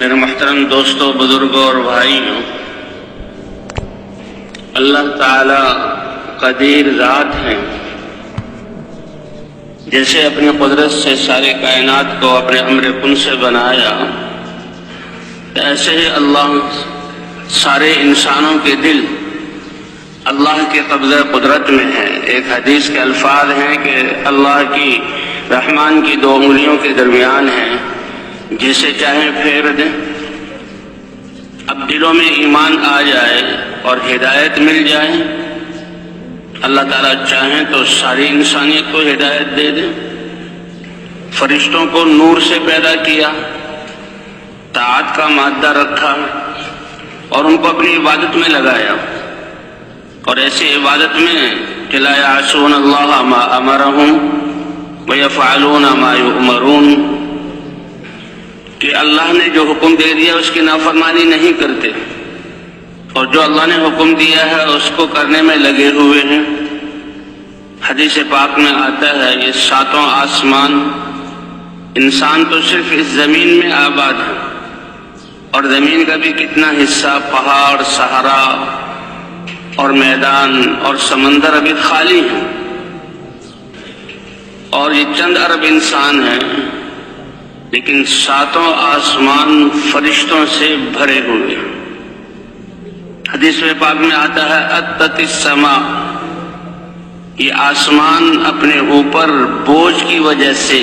میرے محترم دوستوں، بزرگوں اور بھائیوں، اللہ تعالی قدیر ذات ہیں۔ جیسے اپنی قدرت سے سارے کائنات کو اپنے امر کن سے بنایا، ایسے ہی اللہ سارے انسانوں کے دل اللہ کے قبضہ قدرت میں ہے۔ ایک حدیث کے الفاظ ہیں کہ اللہ کی رحمان کی 2 انگلیوں کے درمیان ہیں، جسے چاہیں پھیر دیں۔ اب دلوں میں ایمان آ جائے اور ہدایت مل جائے، اللہ تعالیٰ چاہیں تو ساری انسانیت کو ہدایت دے دیں۔ فرشتوں کو نور سے پیدا کیا، طاعت کا مادہ رکھا اور ان کو اپنی عبادت میں لگایا، اور ایسی عبادت میں کہ لا یعصون اللہ ما امرهم ویفعلون ما یؤمرون، کہ اللہ نے جو حکم دے دیا اس کی نافرمانی نہیں کرتے، اور جو اللہ نے حکم دیا ہے اس کو کرنے میں لگے ہوئے ہیں۔ حدیث پاک میں آتا ہے یہ 7 آسمان، انسان تو صرف اس زمین میں آباد ہے، اور زمین کا بھی کتنا حصہ پہاڑ، صحرا اور میدان اور سمندر ابھی خالی ہے، اور یہ چند ارب انسان ہیں، لیکن 7 آسمان فرشتوں سے بھرے ہوئے ہیں۔ حدیث میں پاک میں آتا ہے اتت السماء، یہ آسمان اپنے اوپر بوجھ کی وجہ سے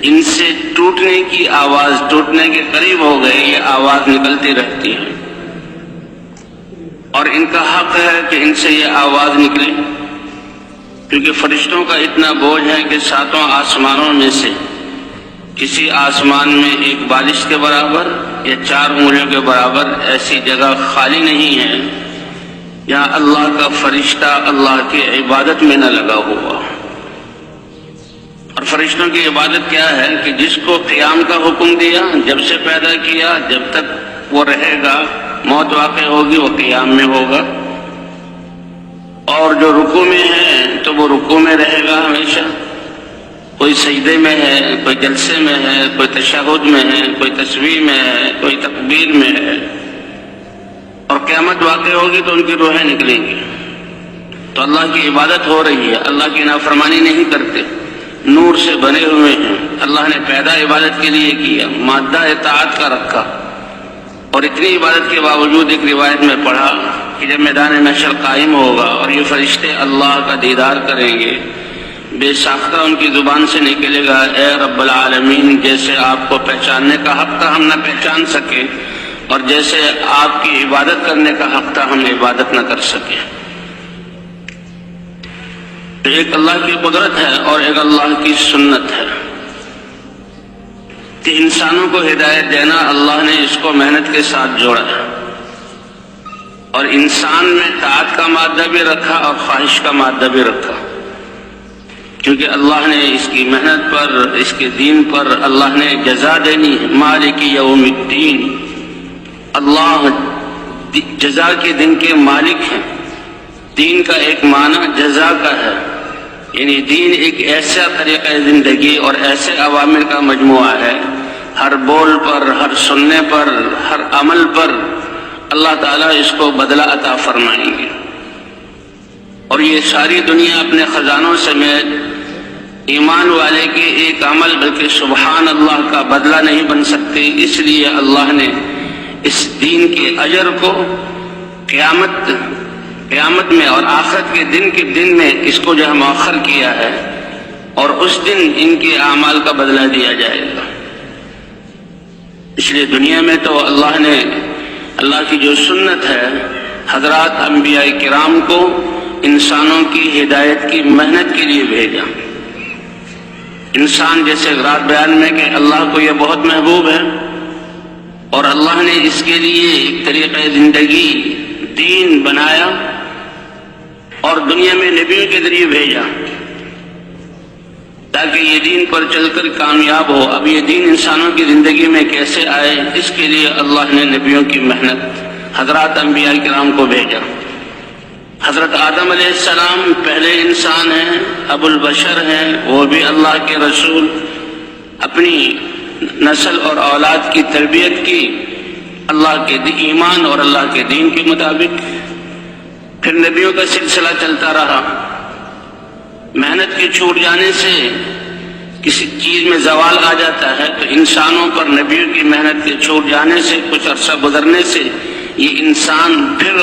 ان سے ٹوٹنے کی آواز، ٹوٹنے کے قریب ہو گئے، یہ آواز نکلتی رہتی ہے، اور ان کا حق ہے کہ ان سے یہ آواز نکلے، کیونکہ فرشتوں کا اتنا بوجھ ہے کہ 7 آسمانوں میں سے کسی آسمان میں ایک بالش کے برابر یا 4 انگلیوں کے برابر ایسی جگہ خالی نہیں ہے جہاں اللہ کا فرشتہ اللہ کی عبادت میں نہ لگا ہوا۔ اور فرشتوں کی عبادت کیا ہے کہ جس کو قیام کا حکم دیا، جب سے پیدا کیا جب تک وہ رہے گا، موت واقع ہوگی وہ قیام میں ہوگا، اور جو رکوع میں ہے تو وہ رکوع میں رہے گا ہمیشہ، کوئی سجدے میں ہے، کوئی جلسے میں ہے، کوئی تشہد میں ہے، کوئی تسبیح میں ہے، کوئی تکبیر میں ہے، اور قیامت واقع ہوگی تو ان کی روحیں نکلیں گی۔ تو اللہ کی عبادت ہو رہی ہے، اللہ کی نافرمانی نہیں کرتے، نور سے بنے ہوئے ہیں۔ اللہ نے پیدا عبادت کے لیے کیا، مادہ اطاعت کا رکھا، اور اتنی عبادت کے باوجود ایک روایت میں پڑھا کہ جب میدان محشر قائم ہوگا اور یہ فرشتے اللہ کا دیدار کریں گے، بے ساختہ ان کی زبان سے نکلے گا اے رب العالمین، جیسے آپ کو پہچاننے کا حق تھا ہم نہ پہچان سکے، اور جیسے آپ کی عبادت کرنے کا حق تھا ہم عبادت نہ کر سکے۔ تو ایک اللہ کی قدرت ہے اور ایک اللہ کی سنت ہے کہ انسانوں کو ہدایت دینا، اللہ نے اس کو محنت کے ساتھ جوڑا ہے، اور انسان میں طاعت کا مادہ بھی رکھا اور خواہش کا مادہ بھی رکھا، کیونکہ اللہ نے اس کی محنت پر، اس کے دین پر اللہ نے جزا دینی ہے۔ مالک یوم الدین، اللہ جزا کے دن کے مالک ہیں۔ دین کا ایک معنی جزا کا ہے، یعنی دین ایک ایسا طریقہ زندگی اور ایسے عوامل کا مجموعہ ہے، ہر بول پر، ہر سننے پر، ہر عمل پر اللہ تعالیٰ اس کو بدلہ عطا فرمائیں گے، اور یہ ساری دنیا اپنے خزانوں سمیت ایمان والے کے ایک عمل بلکہ سبحان اللہ کا بدلہ نہیں بن سکتے۔ اس لیے اللہ نے اس دین کے اجر کو قیامت میں اور آخرت کے دن میں اس کو جو ہے مؤخر کیا ہے، اور اس دن ان کے اعمال کا بدلہ دیا جائے گا۔ اس لیے دنیا میں تو اللہ نے اللہ کی جو سنت ہے، حضرات انبیاء کرام کو انسانوں کی ہدایت کی محنت کے لیے بھیجا۔ انسان جیسے رات بیان میں کہ اللہ کو یہ بہت محبوب ہے، اور اللہ نے اس کے لیے ایک طریقہ زندگی دین بنایا اور دنیا میں نبیوں کے ذریعے بھیجا تاکہ یہ دین پر چل کر کامیاب ہو۔ اب یہ دین انسانوں کی زندگی میں کیسے آئے، اس کے لیے اللہ نے نبیوں کی محنت، حضرات انبیاء کرام کو بھیجا۔ حضرت آدم علیہ السلام پہلے انسان ہیں، ابو البشر ہیں، وہ بھی اللہ کے رسول، اپنی نسل اور اولاد کی تربیت کی اللہ کے ایمان اور اللہ کے دین کے مطابق. پھر نبیوں کا سلسلہ چلتا رہا. محنت کے چھوٹ جانے سے کسی چیز میں زوال آ جاتا ہے تو انسانوں پر نبیوں کی محنت کے چھوٹ جانے سے کچھ عرصہ گزرنے سے یہ انسان پھر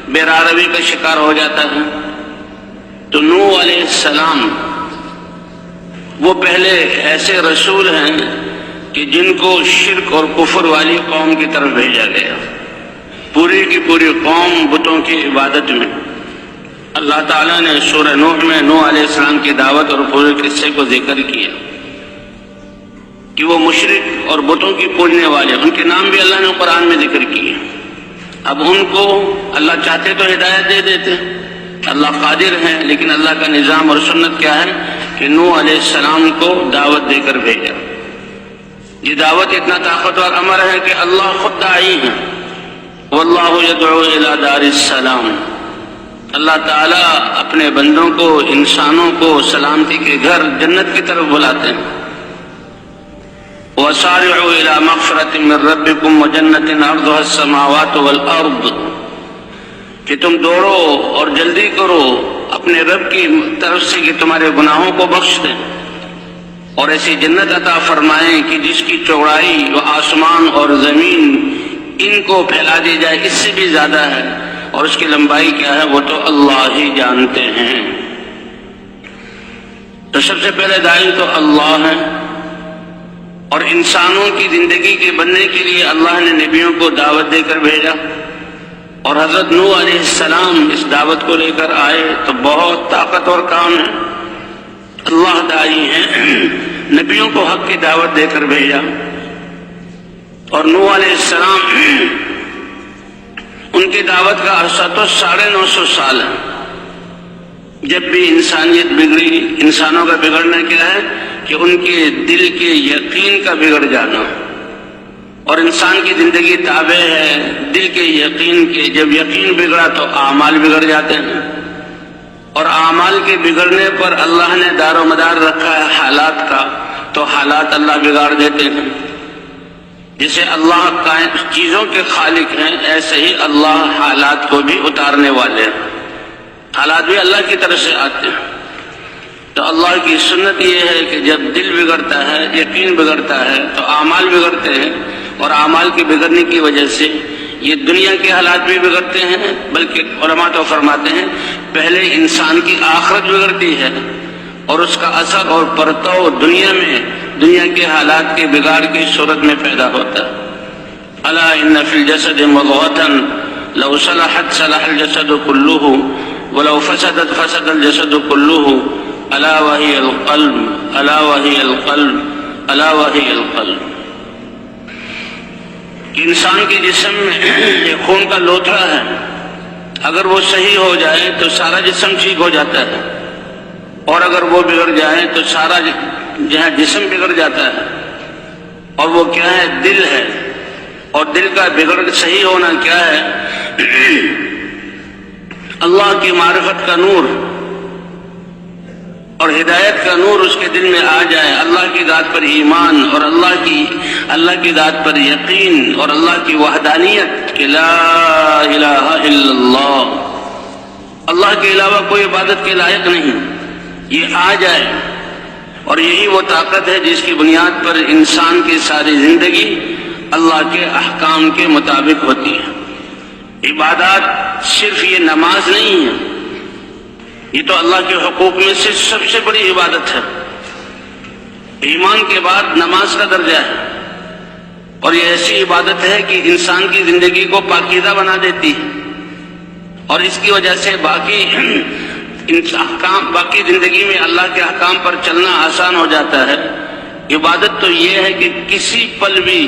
بےراروی کا شکار ہو جاتا ہے. تو نوح علیہ السلام وہ پہلے ایسے رسول ہیں کہ جن کو شرک اور کفر والی قوم کی طرف بھیجا گیا. پوری کی پوری قوم بتوں کی عبادت میں. اللہ تعالیٰ نے سورہ نوح میں نوح علیہ السلام کی دعوت اور پورے قصے کو ذکر کیا کہ وہ مشرک اور بتوں کی پوجنے والے، ان کے نام بھی اللہ نے قرآن میں ذکر کیے. اب ان کو اللہ چاہتے تو ہدایت دے دیتے، اللہ قادر ہے، لیکن اللہ کا نظام اور سنت کیا ہے کہ نوح علیہ السلام کو دعوت دے کر بھیجا. یہ دعوت اتنا طاقتور امر ہے کہ اللہ خود داعی ہے. واللہ یدعو الی دار السلام. اللہ تعالیٰ اپنے بندوں کو، انسانوں کو سلامتی کے گھر جنت کی طرف بلاتے ہیں. وَسَارِعُوا إِلَى مَغْفِرَةٍ مِّن رَّبِّكُمْ وَجَنَّةٍ عَرْضُهَا السَّمَاوَاتُ وَالْأَرْضُ، کہ تم دوڑو اور جلدی کرو اپنے رب کی طرف سے کہ تمہارے گناہوں کو بخش دیں اور ایسی جنت عطا فرمائیں کہ جس کی چوڑائی و آسمان اور زمین ان کو پھیلا دی جائے اس سے بھی زیادہ ہے، اور اس کی لمبائی کیا ہے وہ تو اللہ ہی جانتے ہیں. تو سب سے پہلے داعی تو اللہ ہے، اور انسانوں کی زندگی کے بننے کے لیے اللہ نے نبیوں کو دعوت دے کر بھیجا. اور حضرت نوح علیہ السلام اس دعوت کو لے کر آئے تو بہت طاقتور کام ہے. اللہ داعی ہیں، نبیوں کو حق کی دعوت دے کر بھیجا. اور نوح علیہ السلام ان کی دعوت کا عرصہ تو 950 سال ہے. جب بھی انسانیت بگڑی، انسانوں کا بگڑنا کیا ہے کہ ان کے دل کے یقین کا بگڑ جانا. اور انسان کی زندگی تابع ہے دل کے یقین کے. جب یقین بگڑا تو اعمال بگڑ جاتے ہیں، اور اعمال کے بگڑنے پر اللہ نے دار و مدار رکھا ہے حالات کا، تو حالات اللہ بگاڑ دیتے ہیں. جیسے اللہ چیزوں کے خالق ہیں، ایسے ہی اللہ حالات کو بھی اتارنے والے ہیں. حالات بھی اللہ کی طرف سے آتے ہیں. تو اللہ کی سنت یہ ہے کہ جب دل بگڑتا ہے، یقین بگڑتا ہے، تو اعمال بگڑتے ہیں. اور اعمال کے بگڑنے کی وجہ سے یہ دنیا کے حالات بھی بگڑتے ہیں، بلکہ علماء تو فرماتے ہیں پہلے انسان کی آخرت بگڑتی ہے اور اس کا اثر اور پرتو دنیا میں، دنیا کے حالات کے بگاڑ کی صورت میں پیدا ہوتا ہے. الا ان فی الجسد مضغۃ لو صلحت صلح الجسد كله ولو فسدت فسد الجسد كله الا وهي القلب الا وهي القلب الا وهي القلب. انسان کے جسم میں ایک خون کا لوتھڑا ہے، اگر وہ صحیح ہو جائے تو سارا جسم ٹھیک ہو جاتا ہے، اور اگر وہ بگڑ جائے تو سارا جہاں جسم بگڑ جاتا ہے. اور وہ کیا ہے؟ دل ہے. اور دل کا بگڑ صحیح ہونا کیا ہے؟ اللہ کی معرفت کا نور اور ہدایت کا نور اس کے دل میں آ جائے. اللہ کی ذات پر ایمان اور اللہ کی ذات پر یقین اور اللہ کی وحدانیت کہ لا الہ الا اللہ، اللہ کے علاوہ کوئی عبادت کے لائق نہیں، یہ آ جائے. اور یہی وہ طاقت ہے جس کی بنیاد پر انسان کی ساری زندگی اللہ کے احکام کے مطابق ہوتی ہے. عبادات صرف یہ نماز نہیں ہے، یہ تو اللہ کے حقوق میں سے سب سے بڑی عبادت ہے. ایمان کے بعد نماز کا درجہ ہے، اور یہ ایسی عبادت ہے کہ انسان کی زندگی کو پاکیزہ بنا دیتی ہے، اور اس کی وجہ سے باقی زندگی میں اللہ کے احکام پر چلنا آسان ہو جاتا ہے. عبادت تو یہ ہے کہ کسی پل بھی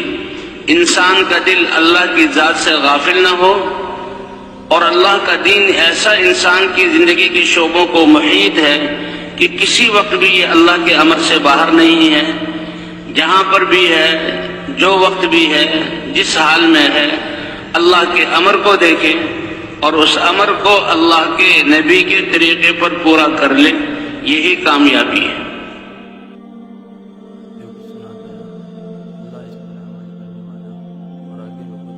انسان کا دل اللہ کی ذات سے غافل نہ ہو، اور اللہ کا دین ایسا انسان کی زندگی کے شعبوں کو محیط ہے کہ کسی وقت بھی یہ اللہ کے امر سے باہر نہیں ہے. جہاں پر بھی ہے، جو وقت بھی ہے، جس حال میں ہے، اللہ کے امر کو دیکھے اور اس امر کو اللہ کے نبی کے طریقے پر پورا کر لے، یہی کامیابی ہے. جو کچھ سناتا ہے اللہ اس پر عمل کرنے والا اور آگے لوگوں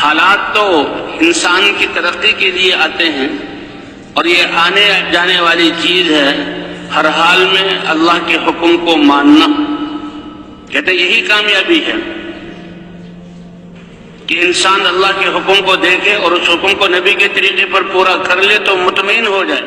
حالات تو انسان کی ترقی کے لیے آتے ہیں اور یہ آنے جانے والی چیز ہے، ہر حال میں اللہ کے حکم کو ماننا۔ کہتے ہیں یہی کامیابی ہے کہ انسان اللہ کے حکم کو دیکھے اور اس حکم کو نبی کے طریقے پر پورا کر لے تو مطمئن ہو جائے۔